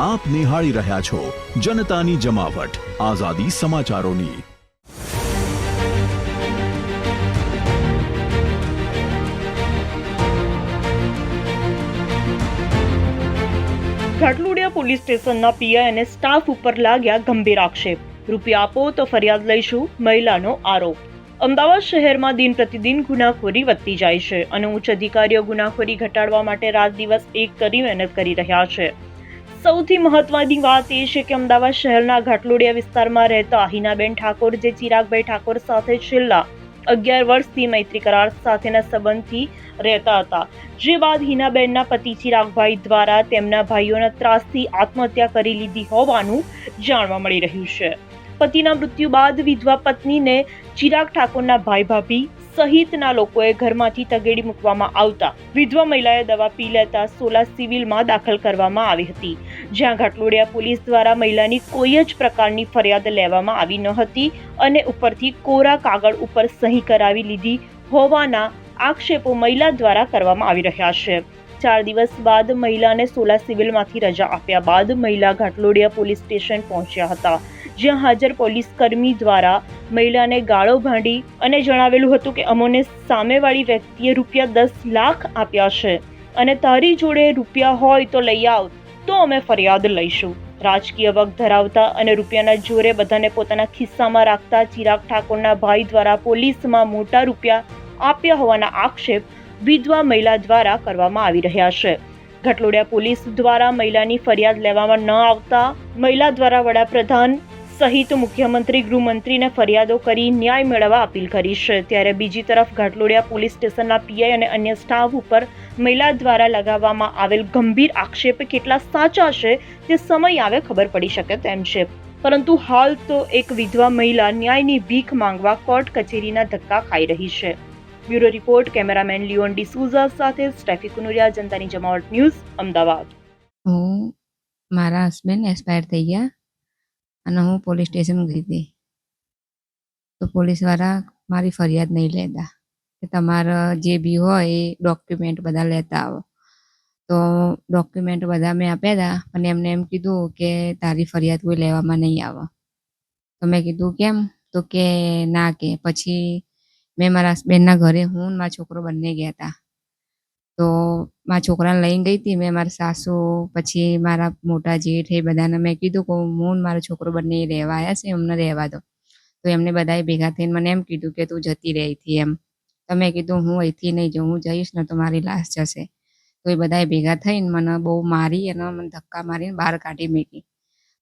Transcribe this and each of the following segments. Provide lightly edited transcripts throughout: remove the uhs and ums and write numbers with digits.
આપ નિહાળી રહ્યા છો જનતાની જમાવટ આઝાદી સમાચારોની। ઘાટલોડિયા પોલીસ સ્ટેશનના પીઆઈ અને સ્ટાફ ઉપર લાગ્યા ગંભીર આક્ષેપ। રૂપિયા આપો તો ફરિયાદ લઈશું, મહિલાનો આરોપ। અમદાવાદ શહેરમાં દિન પ્રતિદિન ગુનાખોરી વધતી જાય છે અને ઉચ્ચ અધિકારીઓ ગુનાખોરી ઘટાડવા માટે રાત દિવસ એક કરી મહેનત કરી રહ્યા છે। સૌથી મહત્વની વાત એ છે કે અમદાવાદ શહેરના ઘાટલોડિયા વિસ્તારમાં રહેતા હિનાબેન ઠાકોર, જે ચિરાગભાઈ ઠાકોર સાથે છેલ્લા 11 વર્ષથી મૈત્રી કરાર સાથેના સંબંધથી રહેતા હતા, જે બાદ હિનાબેનના પતિ ચિરાગભાઈ દ્વારા તેમના ભાઈઓના ત્રાસથી આત્મહત્યા કરી લીધી હોવાનું જાણવા મળી રહ્યું છે। પતિના મૃત્યુ બાદ વિધવા પત્નીને ચિરાગ ઠાકોરના ભાઈ ભાભી સહિતના લોકોએ ઘરમાંથી તગેડી મૂકવામાં આવતા વિધવા મહિલાએ દવા પી લેતા સોલા સિવિલમાં દાખલ કરવામાં આવી હતી, જ્યાં ઘાટલોડિયા પોલીસ દ્વારા મહિલાની કોઈ જ પ્રકારની ફરિયાદ લેવામાં આવી ન હતી અને ઉપરથી કોરા કાગળ ઉપર સહી કરાવી લીધી હોવાના આક્ષેપો મહિલા દ્વારા કરવામાં આવી રહ્યા છે। 4 દિવસ બાદ મહિલાને સોલા સિવિલમાંથી રજા આપ્યા બાદ મહિલા ઘાટલોડિયા પોલીસ સ્ટેશન પહોંચ્યા હતા, જ્યાં હાજર પોલીસ કર્મી દ્વારા મહિલાને ગાળો ભાંડી અને જણાવેલું હતું કે અમોને સામેવાળી વ્યક્તિએ રૂપિયા 10 લાખ આપ્યા છે અને તારી જોડે રૂપિયા હોય તો લઈ આવ તો અમે ફરિયાદ લઈશું। રાજકીય વગ ધરાવતા અને રૂપિયાના જોરે બધાને પોતાના ખિસ્સામાં રાખતા ચિરાગ ઠાકોરના ભાઈ દ્વારા પોલીસમાં મોટા રૂપિયા આપ્યા હોવાના આક્ષેપ વિધવા મહિલા દ્વારા કરવામાં આવી રહ્યા છે। ઘાટલોડિયા પોલીસ દ્વારા મહિલાની ફરિયાદ લેવામાં ન આવતા મહિલા દ્વારા વડાપ્રધાન સહિત મુખ્યમંત્રી, ગૃહમંત્રીને ફરિયાદો કરી ન્યાય મેળવવા અપીલ કરી છે। ત્યારે બીજી તરફ ઘાટલોડિયા પોલીસ સ્ટેશનના પીઆઈ અને અન્ય સ્ટાફ ઉપર મહિલા દ્વારા લગાવવામાં આવેલ ગંભીર આક્ષેપ કેટલા સાચા છે તે સમય આવે ખબર પડી શકે તેમ છે, પરંતુ હાલ તો એક વિધવા મહિલા ન્યાયની ભીખ માંગવા કોર્ટ કચેરીના ધક્કા ખાઈ રહી છે। Bureau report, cameraman Leon D'Souza સાથે સ્ટેફી કુનુરિયા, જનતાની જમાવટ ન્યૂઝ, અમદાવાદ। હું મારા હસબન્ડ એક્સપાયર થઈ ગયા અને હું પોલીસ સ્ટેશન ગઈ હતી, તો પોલીસવાળા મારી ફરિયાદ નહીં લેતા કે તમારા જે બી હોય એ ડોક્યુમેન્ટ બધા લેતા આવો। તો ડોક્યુમેન્ટ બધા મેં આપ્યા હતા, પણ એમને એમ કીધું કે તારી ફરિયાદ કોઈ લેવામાં નહીં આવે। તો મેં કીધું કેમ? તો કે ના, કે પછી મેં મારા હસબન્ડના ઘરે હું ને મારો છોકરો બંને ગયા હતા। તો મારા છોકરાને લઈને ગઈ હતી મેં, મારા સાસુ, પછી મારા મોટા જેઠ, એ બધાને મેં કીધું કે હું મારો છોકરો બંને રહેવા આવ્યા છે, અમને રહેવા દો। તો એમને બધાએ ભેગા થઈને મને એમ કીધું કે તું જતી રહી હતી એમ। તો મેં કીધું હું અહીંથી નહીં જાઉં, હું જઈશ ને તો મારી લાશ જશે। તો એ બધાએ ભેગા થઈને મને બહુ મારી અને મને ધક્કા મારીને બહાર કાઢી મૂકી।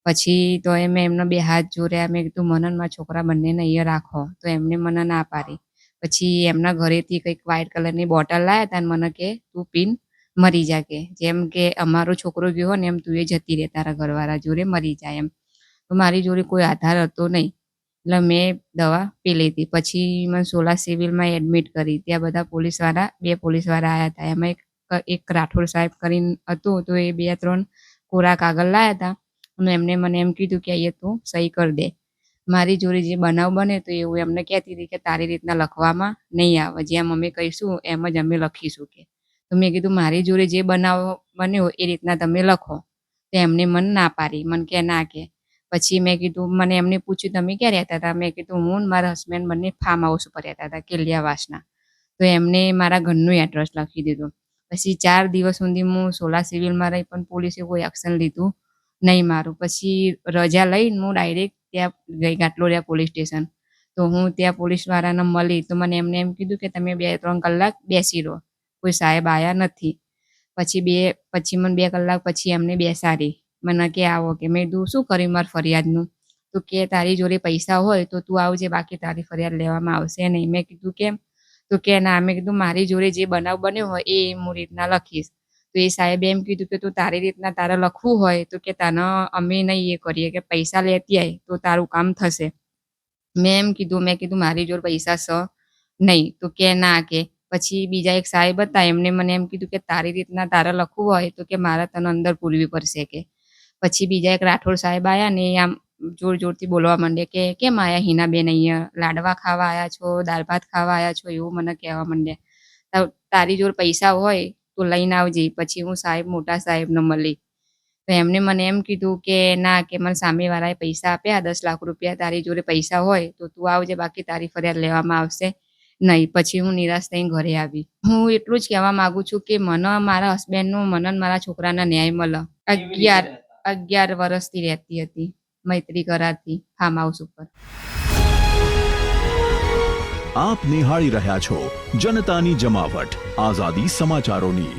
પછી તો મેં એમના 2 હાથ જોડ્યા, મેં કીધું મને મારા છોકરા બંનેને અહીંયા રાખો, તો એમને મને ના પાડી। પછી એમના ઘરેથી કંઈક વ્હાઇટ કલરની બોટલ લાવ્યા હતા અને મને કે તું પીન મરી જા, કે જેમ કે અમારો છોકરો ગયો હોય ને એમ તું એ જતી રહે તારા ઘરવાળા જોડે મરી જાય એમ। તો મારી જોડે કોઈ આધાર હતો નહીં, એટલે મેં દવા પી લીધી। પછી મને સોલા સિવિલમાં એડમિટ કરી, ત્યાં બધા પોલીસવાળા 2 પોલીસવાળા આવ્યા હતા, એમાં એક રાઠોડ સાહેબ કરીને હતું, તો એ 2-3 કોરા કાગળ લાવ્યા હતા અને એમને મને એમ કીધું કે અહીંયા તું સહી કરી દે। મારી જોડે જે બનાવ બને તો એવું એમને કહેતી હતી કે તારી રીતના લખવામાં નહીં આવે, જેમ અમે કહીશું એમ જ અમે લખીશું કે। તો મેં કીધું મારી જોડે જે બનાવ બન્યો એ રીતના તમે લખો, તો એમને મને ના પાડી, મને કે ના, કે પછી મેં કીધું, મને એમને પૂછ્યું તમે ક્યાં રહેતા હતા? મેં કીધું હું મારા હસબન્ડ બંને ફાર્મ હાઉસ ઉપર રહેતા હતા કેલિયાવાસના। તો એમને મારા ઘરનું એડ્રેસ લખી દીધું। પછી 4 દિવસ સુધી હું સોલા સિવિલમાં રહી, પણ પોલીસે કોઈ એક્શન લીધું નહીં મારું। પછી રજા લઈને હું ડાયરેક્ટ ત્યાં ગઈ ઘાટલોડિયા પોલીસ સ્ટેશન। તો હું ત્યાં પોલીસવાળાને મળી, તો મને એમને એમ કીધું કે તમે 2-3 કલાક બેસી રહો, કોઈ સાહેબ આવ્યા નથી। પછી મને 2 કલાક પછી એમને બેસાડી, મને કે આવો, કે મેં કીધું શું કર્યું મારી ફરિયાદનું? તો કે તારી જોડે પૈસા હોય તો તું આવજે, બાકી તારી ફરિયાદ લેવામાં આવશે નહીં। મેં કીધું કેમ? તો કે ના, મેં કીધું મારી જોડે જે બનાવ બન્યો હોય એ હું રીતના લખીશ। તો એ સાહેબે એમ કીધું કે તું તારી રીતના તારે લખવું હોય તો કે તને અમે નહીં એ કરીએ, કે પૈસા લેતી આય તો તારું કામ થશે। મેં એમ કીધું, મેં કીધું મારી જોડે પૈસા છે નહીં, તો કે ના, કે પછી બીજા એક સાહેબ હતા, એમને મને એમ કીધું કે તારી રીતના તારે લખવું હોય તો કે મારે તને અંદર પૂરવી પડશે, કે પછી બીજા એક રાઠોડ સાહેબ આવ્યા ને એ આમ જોર જોરથી બોલવા માંડે કે કેમ આયા હિનાબેન, અહીંયા લાડવા ખાવા આવ્યા છો, દાળ ભાત ખાવા આવ્યા છો, એવું મને કહેવા માંડે। તારી જોડે પૈસા હોય તો લઈને આવજે। પછી હું સાહેબ, મોટા સાહેબને મળી, તો એમને મને એમ કીધું કે ના, કે મને સામેવાળાએ પૈસા આપ્યા 10 લાખ રૂપિયા, તારી જોડે પૈસા હોય તો તું આવજે, બાકી તારી ફરિયાદ લેવામાં આવશે નહીં. પછી હું નિરાશ થઈને ઘરે આવી. હું એટલું જ કહેવા માંગુ છું કે મને મારા હસબન્ડનો, મને ને મારા છોકરાને ન્યાય મળે. 11 વર્ષથી રહેતી હતી મૈત્રી કરારથી ફાર્મ હાઉસ ઉપર. આપ નિહાળી રહ્યા છો જનતાની જમાવટ આઝાદી સમાચારોની.